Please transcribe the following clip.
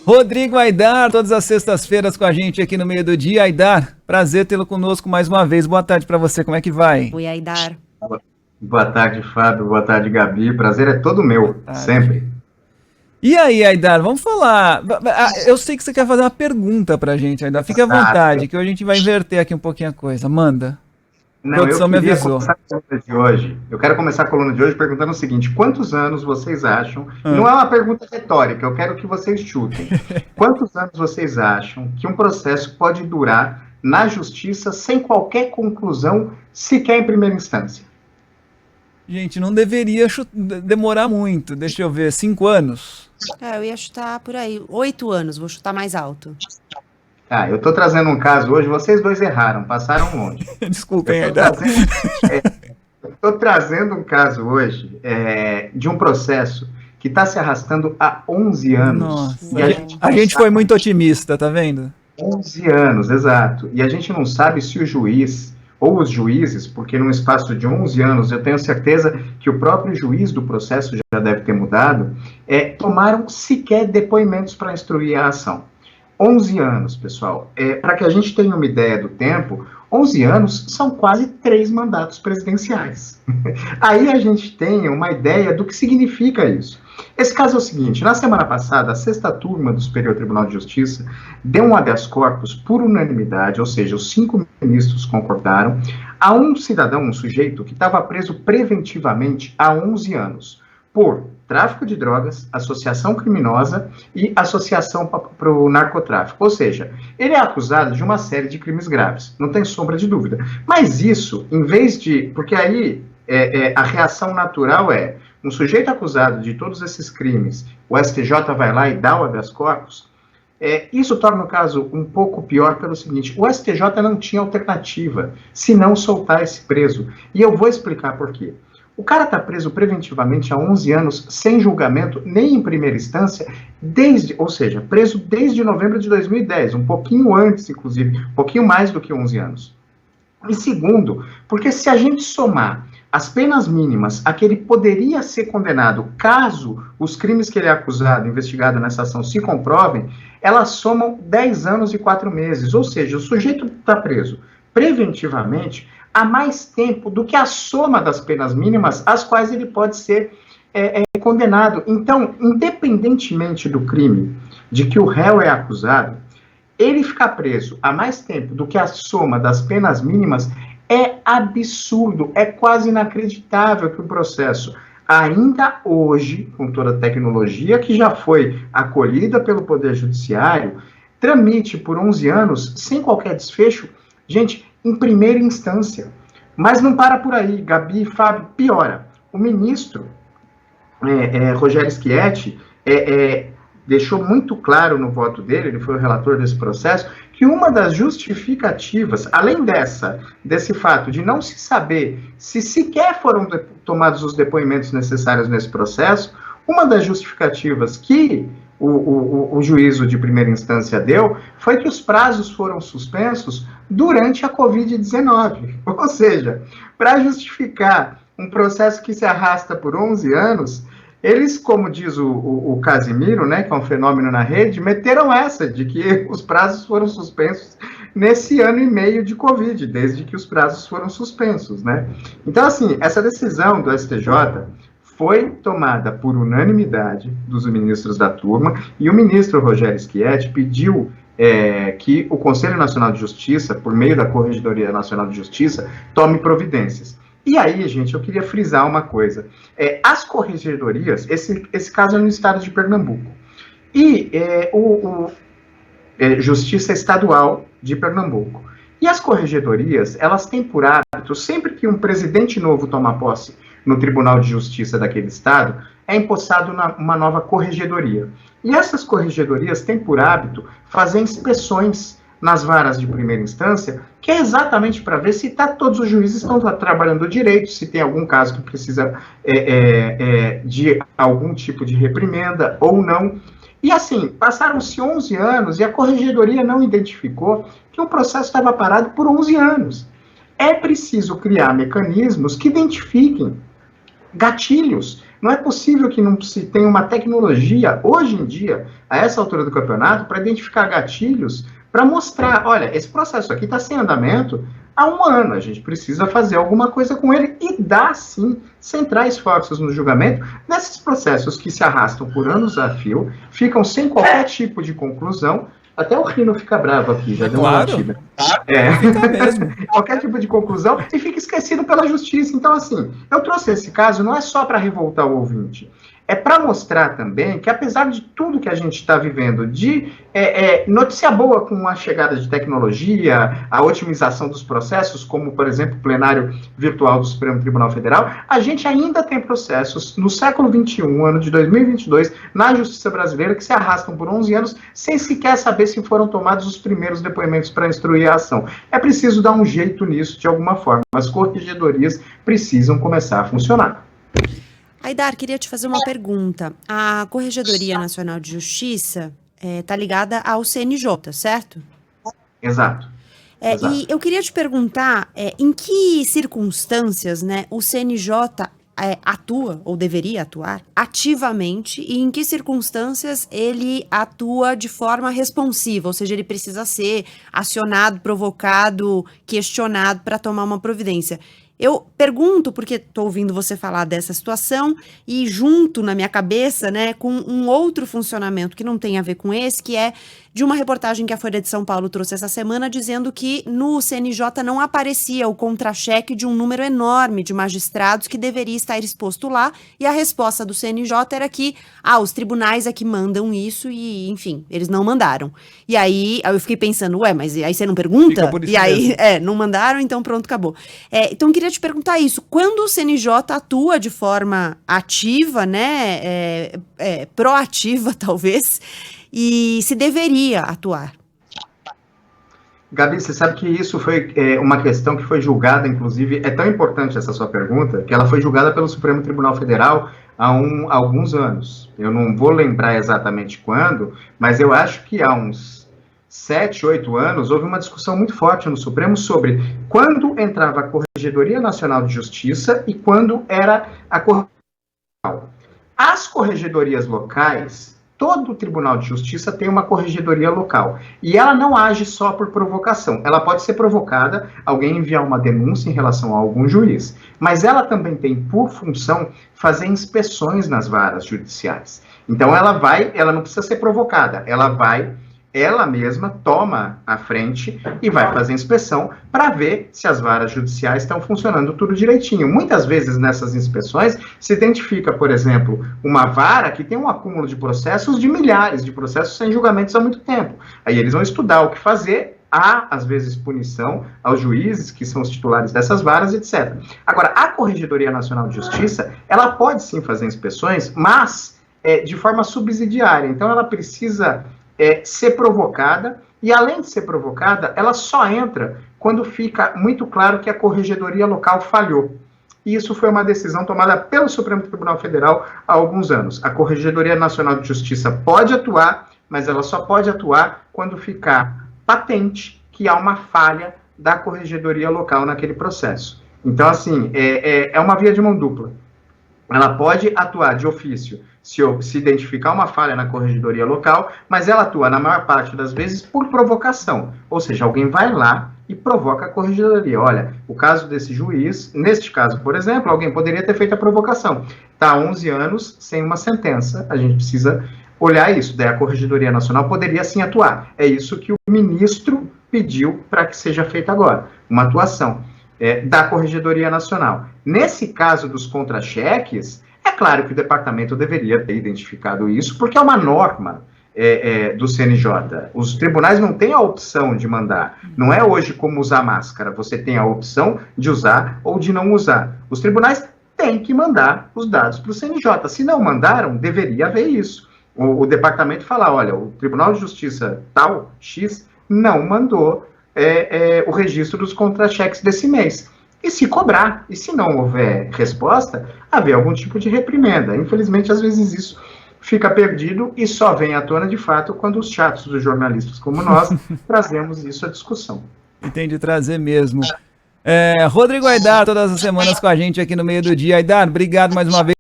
Rodrigo Aidar, todas as sextas-feiras com a gente aqui no meio do dia. Aidar, prazer tê-lo conosco mais uma vez. Boa tarde para você, como é que vai? Oi, Aidar. Boa tarde, Fábio. Boa tarde, Gabi. Prazer é todo meu, sempre. E aí, Aidar, vamos falar. Eu sei que você quer fazer uma pergunta pra gente, Aidar. Fique à vontade, que hoje a gente vai inverter aqui um pouquinho a coisa. Manda. Não, eu queria começar a coluna de hoje. Eu quero começar a coluna de hoje perguntando o seguinte: quantos anos vocês acham? Não é uma pergunta retórica, eu quero que vocês chutem. Quantos anos vocês acham que um processo pode durar na justiça sem qualquer conclusão, sequer em primeira instância? Gente, não deveria demorar muito. Deixa eu ver, 5 anos? Eu ia chutar por aí, 8 anos, vou chutar mais alto. Eu tô trazendo um caso hoje, vocês dois erraram, passaram longe. Desculpem, Aidar. Eu tô trazendo um caso hoje de um processo que está se arrastando há 11 anos. Nossa, e a gente foi muito otimista, tá vendo? 11 anos, exato. E a gente não sabe se o juiz ou os juízes, porque num espaço de 11 anos, eu tenho certeza que o próprio juiz do processo já deve ter mudado, tomaram sequer depoimentos para instruir a ação. 11 anos, pessoal. Para que a gente tenha uma ideia do tempo, 11 anos são quase 3 mandatos presidenciais. Aí a gente tem uma ideia do que significa isso. Esse caso é o seguinte: na semana passada, a 6ª turma do Superior Tribunal de Justiça deu um habeas corpus por unanimidade, ou seja, os 5 ministros concordaram, a um cidadão, um sujeito, que estava preso preventivamente há 11 anos, por tráfico de drogas, associação criminosa e associação para o narcotráfico. Ou seja, ele é acusado de uma série de crimes graves, não tem sombra de dúvida. Mas isso, em vez de... Porque aí a reação natural é um sujeito acusado de todos esses crimes, o STJ vai lá e dá o habeas corpus. Isso torna o caso um pouco pior pelo seguinte: o STJ não tinha alternativa se não soltar esse preso. E eu vou explicar por quê. O cara está preso preventivamente há 11 anos, sem julgamento, nem em primeira instância, ou seja, preso desde novembro de 2010, um pouquinho antes, inclusive, um pouquinho mais do que 11 anos. E segundo, porque se a gente somar as penas mínimas a que ele poderia ser condenado caso os crimes que ele é acusado, investigado nessa ação, se comprovem, elas somam 10 anos e 4 meses. Ou seja, o sujeito está preso preventivamente há mais tempo do que a soma das penas mínimas às quais ele pode ser condenado. Então, independentemente do crime de que o réu é acusado, ele ficar preso há mais tempo do que a soma das penas mínimas é absurdo, é quase inacreditável que o processo, ainda hoje, com toda a tecnologia que já foi acolhida pelo Poder Judiciário, tramite por 11 anos sem qualquer desfecho, gente, em primeira instância. Mas não para por aí, Gabi e Fábio, piora. O ministro Rogério Schietti deixou muito claro no voto dele, ele foi o relator desse processo, que uma das justificativas, além desse fato de não se saber se sequer foram tomados os depoimentos necessários nesse processo, uma das justificativas que o juízo de primeira instância deu foi que os prazos foram suspensos durante a Covid-19. Ou seja, para justificar um processo que se arrasta por 11 anos, eles, como diz o Casimiro, né, que é um fenômeno na rede, meteram essa de que os prazos foram suspensos nesse ano e meio de Covid, desde que os prazos foram suspensos, né? Então, assim, essa decisão do STJ foi tomada por unanimidade dos ministros da turma, e o ministro Rogério Schietti pediu que o Conselho Nacional de Justiça, por meio da Corregedoria Nacional de Justiça, tome providências. E aí, gente, eu queria frisar uma coisa. As corregedorias, esse caso é no estado de Pernambuco, e Justiça Estadual de Pernambuco. E as corregedorias, elas têm por hábito, sempre que um presidente novo toma posse no Tribunal de Justiça daquele estado, é empossado uma nova corregedoria. E essas corregedorias têm por hábito fazer inspeções nas varas de primeira instância, que é exatamente para ver se todos os juízes estão trabalhando direito, se tem algum caso que precisa de algum tipo de reprimenda ou não. E assim, passaram-se 11 anos e a corregedoria não identificou que o processo estava parado por 11 anos. É preciso criar mecanismos que identifiquem gatilhos Não é possível que não se tenha uma tecnologia, hoje em dia, a essa altura do campeonato, para identificar gatilhos, para mostrar, olha, esse processo aqui está sem andamento há 1 ano, a gente precisa fazer alguma coisa com ele e dá, sim, centrar esforços no julgamento nesses processos que se arrastam por anos a fio, ficam sem qualquer tipo de conclusão. Até o Rino fica bravo aqui, já deu uma batida. Fica mesmo. Qualquer tipo de conclusão e fica esquecido pela justiça. Então, assim, eu trouxe esse caso não é só para revoltar o ouvinte, é para mostrar também que, apesar de tudo que a gente está vivendo, de notícia boa com a chegada de tecnologia, a otimização dos processos, como, por exemplo, o plenário virtual do Supremo Tribunal Federal, a gente ainda tem processos no século XXI, ano de 2022, na justiça brasileira, que se arrastam por 11 anos, sem sequer saber se foram tomados os primeiros depoimentos para instruir a ação. É preciso dar um jeito nisso, de alguma forma. As corregedorias precisam começar a funcionar. Aidar, queria te fazer uma pergunta. A Corregedoria Nacional de Justiça está ligada ao CNJ, certo? Exato. Exato. E eu queria te perguntar em que circunstâncias, né, o CNJ atua, ou deveria atuar, ativamente, e em que circunstâncias ele atua de forma responsiva, ou seja, ele precisa ser acionado, provocado, questionado para tomar uma providência. Eu pergunto, porque estou ouvindo você falar dessa situação, e junto na minha cabeça, né, com um outro funcionamento que não tem a ver com esse, que é de uma reportagem que a Folha de São Paulo trouxe essa semana, dizendo que no CNJ não aparecia o contra-cheque de um número enorme de magistrados que deveria estar exposto lá, e a resposta do CNJ era que, os tribunais é que mandam isso e, enfim, eles não mandaram. E aí eu fiquei pensando, mas aí você não pergunta? E aí, não mandaram, então pronto, acabou. Então, eu queria te perguntar isso, quando o CNJ atua de forma ativa, né, proativa talvez, e se deveria atuar? Gabi, você sabe que isso foi uma questão que foi julgada, inclusive, é tão importante essa sua pergunta, que ela foi julgada pelo Supremo Tribunal Federal há alguns anos. Eu não vou lembrar exatamente quando, mas eu acho que há uns 7, 8 anos, houve uma discussão muito forte no Supremo sobre quando entrava a Corregedoria Nacional de Justiça e quando era a Corregedoria Local. As corregedorias locais, todo o Tribunal de Justiça tem uma corregedoria local. E ela não age só por provocação. Ela pode ser provocada, alguém enviar uma denúncia em relação a algum juiz. Mas ela também tem por função fazer inspeções nas varas judiciais. Então ela não precisa ser provocada, ela mesma toma a frente e vai fazer inspeção para ver se as varas judiciais estão funcionando tudo direitinho. Muitas vezes nessas inspeções se identifica, por exemplo, uma vara que tem um acúmulo de processos de milhares de processos sem julgamentos há muito tempo. Aí eles vão estudar o que fazer, há às vezes punição aos juízes que são os titulares dessas varas, etc. Agora, a Corregedoria Nacional de Justiça, ela pode sim fazer inspeções, mas de forma subsidiária. Então ela precisa ser provocada, e além de ser provocada, ela só entra quando fica muito claro que a corregedoria local falhou. E isso foi uma decisão tomada pelo Supremo Tribunal Federal há alguns anos. A Corregedoria Nacional de Justiça pode atuar, mas ela só pode atuar quando ficar patente que há uma falha da corregedoria local naquele processo. Então, assim, é uma via de mão dupla. Ela pode atuar de ofício se identificar uma falha na corregedoria local, mas ela atua, na maior parte das vezes, por provocação. Ou seja, alguém vai lá e provoca a corregedoria. Olha, o caso desse juiz, neste caso, por exemplo, alguém poderia ter feito a provocação. Está há 11 anos sem uma sentença, a gente precisa olhar isso. Daí a Corregedoria Nacional poderia sim atuar. É isso que o ministro pediu para que seja feita agora, uma atuação da Corregedoria Nacional. Nesse caso dos contra-cheques, é claro que o departamento deveria ter identificado isso, porque é uma norma do CNJ. Os tribunais não têm a opção de mandar. Não é hoje como usar máscara. Você tem a opção de usar ou de não usar. Os tribunais têm que mandar os dados para o CNJ. Se não mandaram, deveria haver isso. O departamento falar, olha, o Tribunal de Justiça tal, X, não mandou o registro dos contra-cheques desse mês. E se cobrar, e se não houver resposta, haver algum tipo de reprimenda. Infelizmente, às vezes isso fica perdido e só vem à tona de fato quando os chatos dos jornalistas como nós trazemos isso à discussão. Entendi, trazer mesmo. Rodrigo Aidar, todas as semanas com a gente aqui no Meio do Dia. Aidar, obrigado mais uma vez.